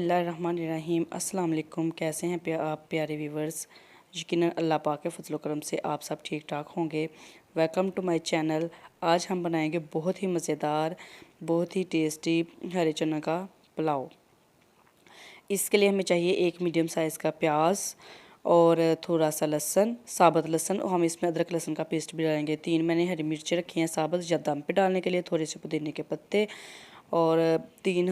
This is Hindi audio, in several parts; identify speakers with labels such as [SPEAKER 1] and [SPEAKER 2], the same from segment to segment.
[SPEAKER 1] बिस्मिल्लाहिर्रहमानिर्रहीम। अस्सलाम वालेकुम। कैसे हैं आप प्यारे व्यूवर्स। यकीनन अल्लाह पाक के फजल करम से आप सब ठीक ठाक होंगे। Welcome to my channel. आज हम बनाएंगे बहुत ही मज़ेदार, बहुत ही टेस्टी हरे चना का पुलाव। इसके लिए हमें चाहिए एक मीडियम साइज़ का प्याज और थोड़ा सा लहसुन, साबुत लहसुन, और हम इसमें अदरक लहसुन का पेस्ट भी डालेंगे। 3 मैंने हरी मिर्ची रखी हैं साबुत या दम पे डालने के लिए। थोड़े से पुदीने के पत्ते और 2-3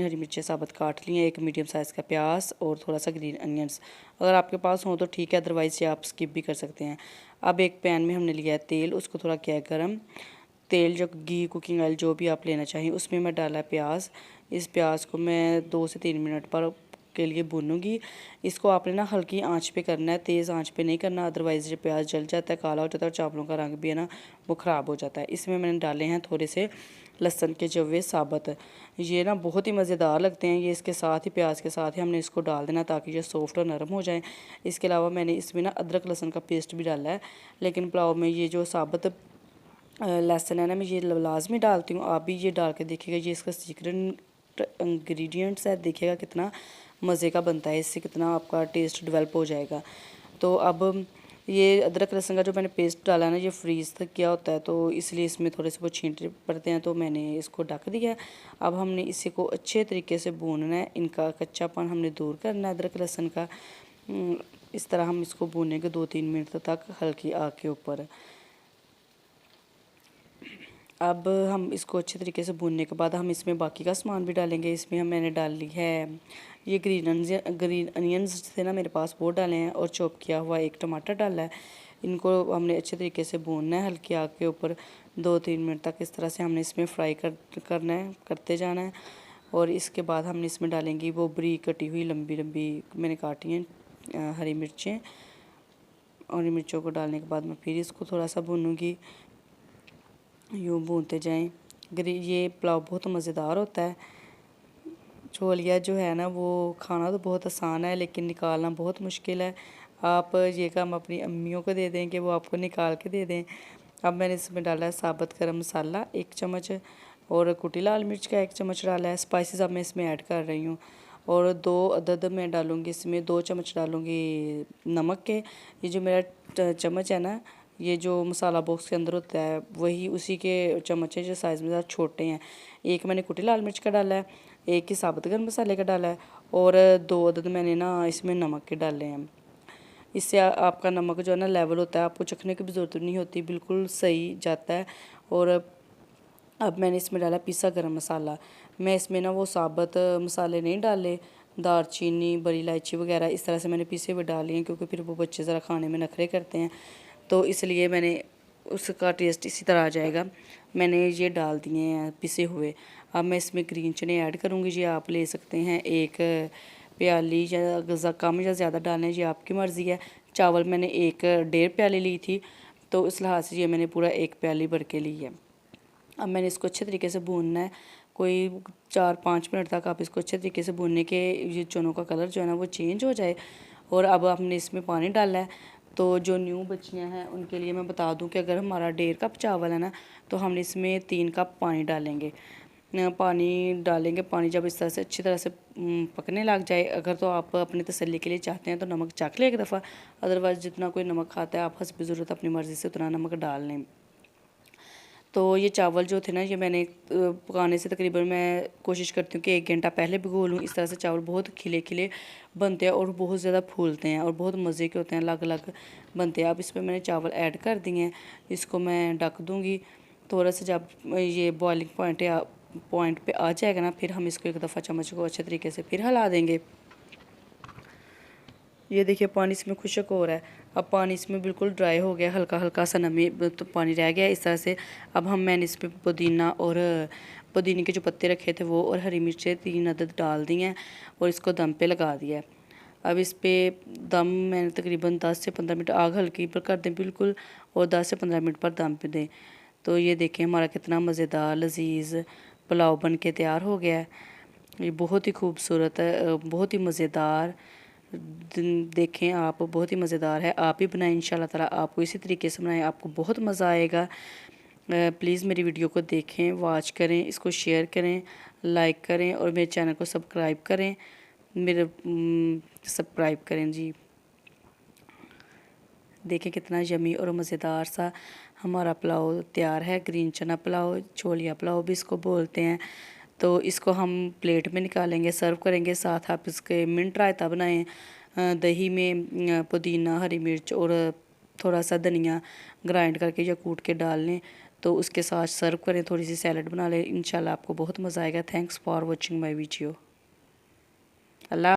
[SPEAKER 1] हरी मिर्चें साबुत काट ली हैं। एक मीडियम साइज़ का प्याज और थोड़ा सा ग्रीन अनियंस। अगर आपके पास हो तो ठीक है, अदरवाइज़ ये आप स्किप भी कर सकते हैं। अब एक पैन में हमने लिया है तेल, उसको थोड़ा किया है गर्म। तेल जो घी, कुकिंग ऑयल जो भी आप लेना चाहिए, उसमें मैं डाला है प्याज। इस प्याज को मैं 2 से 3 मिनट पर के लिए भूनूंगी। इसको आपने ना हल्की आंच पे करना है, तेज़ आंच पे नहीं करना, अदरवाइज़ जो प्याज जल जाता है, काला हो जाता है और चावलों का रंग भी है ना वो ख़राब हो जाता है। इसमें मैंने डाले हैं थोड़े से लहसुन के जवे साबुत। ये ना बहुत ही मज़ेदार लगते हैं। ये इसके साथ ही, प्याज के साथ ही हमने इसको डाल देना ताकि ये सॉफ्ट और नरम हो जाए। इसके अलावा मैंने इसमें ना अदरक लहसुन का पेस्ट भी डाला है, लेकिन पुलाव में ये जो साबुत लहसुन है ना, मैं ये लाजमी डालती हूँ। आप भी ये डाल के देखिएगा, ये इसका सीक्रेट इंग्रेडिएंट्स है। देखिएगा कितना मज़े का बनता है, इससे कितना आपका टेस्ट डेवलप हो जाएगा। तो अब ये अदरक लहसुन का जो मैंने पेस्ट डाला है ना, ये फ्रीज़ तक किया होता है, तो इसलिए इसमें थोड़े से वो छींटे पड़ते हैं, तो मैंने इसको ढक दिया। अब हमने इसी को अच्छे तरीके से भूनना है, इनका कच्चापन हमने दूर करना है अदरक लहसुन का। इस तरह हम इसको भूनेंगे 2-3 मिनट तक हल्की आग के ऊपर। अब हम इसको अच्छे तरीके से भूनने के बाद हम इसमें बाकी का सामान भी डालेंगे। इसमें मैंने डाल ली है ये ग्रीन अनियंस थे ना मेरे पास, वो डाले हैं, और चॉप किया हुआ एक टमाटर डाला है। इनको हमने अच्छे तरीके से भूनना है हल्की आग के ऊपर 2-3 मिनट तक। इस तरह से हमने इसमें फ्राई करना है, करते जाना है। और इसके बाद हमने इसमें डालेंगी वो बारीक कटी हुई लंबी लंबी मैंने काटी हैं हरी मिर्चें। और मिर्चों को डालने के बाद मैं फिर इसको थोड़ा सा भूनूंगी, यूँ भूनते जाएं। ये पुलाव बहुत मज़ेदार होता है। छोलिया जो है ना, वो खाना तो बहुत आसान है, लेकिन निकालना बहुत मुश्किल है। आप ये काम अपनी अम्मियों को दे दें कि वो आपको निकाल के दे दें। अब मैंने इसमें डाला है साबुत गरम मसाला 1 चम्मच, और कुटी लाल मिर्च का 1 चम्मच डाला है। स्पाइसेस अब मैं इसमें ऐड कर रही हूँ, और 2 अदद मैं डालूँगी इसमें, 2 चम्मच डालूँगी नमक के। ये जो मेरा चम्मच है ना, ये जो मसाला बॉक्स के अंदर होता है, वही उसी के चम्मच है जो साइज़ में ज़्यादा छोटे हैं। एक मैंने कुटी लाल मिर्च का डाला है, एक ही साबुत गरम मसाले का डाला है, और 2 अदद मैंने ना इसमें नमक के डाले हैं। इससे आपका नमक जो है ना लेवल होता है, आपको चखने की भी ज़रूरत नहीं होती, बिल्कुल सही जाता है। और अब मैंने इसमें डाला पिसा गरम मसाला। मैं इसमें ना वो साबुत मसाले नहीं डाले, दालचीनी, बड़ी इलायची वगैरह इस तरह से मैंने पीसे हुए डाले हैं, क्योंकि फिर वो बच्चे ज़रा खाने में नखरे करते हैं, तो इसलिए मैंने उसका टेस्ट इसी तरह आ जाएगा। मैंने ये डाल दिए हैं पिसे हुए। अब मैं इसमें ग्रीन चने ऐड करूँगी। ये आप ले सकते हैं 1 प्याली, या कम या ज़्यादा डालना है, ये आपकी मर्ज़ी है। चावल मैंने 1 डेढ़ प्याली ली थी, तो इस लिहाज से ये मैंने पूरा 1 प्याली भर के ली है। अब मैंने इसको अच्छे तरीके से भूनना है, कोई 4-5 मिनट तक आप इसको अच्छे तरीके से भूनने के ये चनों का कलर जो है ना वो चेंज हो जाए। और अब हमने इसमें पानी डाला है। तो जो न्यू बच्चियां हैं उनके लिए मैं बता दूं कि अगर हमारा 1.5 कप चावल है ना, तो हम इसमें 3 कप पानी डालेंगे। पानी जब इस तरह से अच्छी तरह से पकने लग जाए, अगर तो आप अपनी तसल्ली के लिए चाहते हैं तो नमक चख लें एक दफ़ा, अदरवाइज़ जितना कोई नमक खाता है आप हस्ब ज़रूरत अपनी मर्ज़ी से उतना नमक डाल लें। तो ये चावल जो थे ना, ये मैंने पकाने से तकरीबन मैं कोशिश करती हूँ कि 1 घंटा पहले भिगो लूँ। इस तरह से चावल बहुत खिले खिले बनते हैं और बहुत ज़्यादा फूलते हैं और बहुत मज़े के होते हैं, अलग अलग बनते हैं। अब इसमें मैंने चावल ऐड कर दिए हैं, इसको मैं ढक दूँगी। थोड़ा सा जब ये बॉइलिंग पॉइंट पे आ जाएगा ना, फिर हम इसको एक दफ़ा चम्मच को अच्छे तरीके से फिर हिला देंगे। ये देखिए पानी इसमें खुशक हो रहा है। अब पानी इसमें बिल्कुल ड्राई हो गया, हल्का हल्का सा नमी तो पानी रह गया इस तरह से। अब मैंने इसमें पुदीना और पुदीने के जो पत्ते रखे थे वो, और हरी मिर्चें 3 अदद डाल दी हैं, और इसको दम पे लगा दिया है। अब इस पर दम मैंने तकरीबन 10 से 15 मिनट, आग हल्की पर कर दें बिल्कुल, और 10 से 15 मिनट पर दम पे दें। तो ये देखें हमारा कितना मज़ेदार लजीज़ पुलाव बन के तैयार हो गया है। ये बहुत ही खूबसूरत है, बहुत ही मज़ेदार। देखें आप, बहुत ही मज़ेदार है। आप भी बनाएं इंशाल्लाह ताला, आपको इसी तरीके से बनाएं, आपको बहुत मज़ा आएगा। प्लीज़ मेरी वीडियो को देखें, वॉच करें, इसको शेयर करें, लाइक करें और मेरे चैनल को सब्सक्राइब करें, सब्सक्राइब करें जी। देखें कितना यमी और मज़ेदार सा हमारा पुलाव तैयार है। ग्रीन चना पुलाव, छोलिया पुलाव भी इसको बोलते हैं। तो इसको हम प्लेट में निकालेंगे, सर्व करेंगे। साथ आप इसके मिंट रायता बनाएं, दही में पुदीना, हरी मिर्च और थोड़ा सा धनिया ग्राइंड करके या कूट के डाल लें, तो उसके साथ सर्व करें। थोड़ी सी सैलड बना लें, इंशाल्लाह आपको बहुत मज़ा आएगा। Thanks for watching my video. Allah.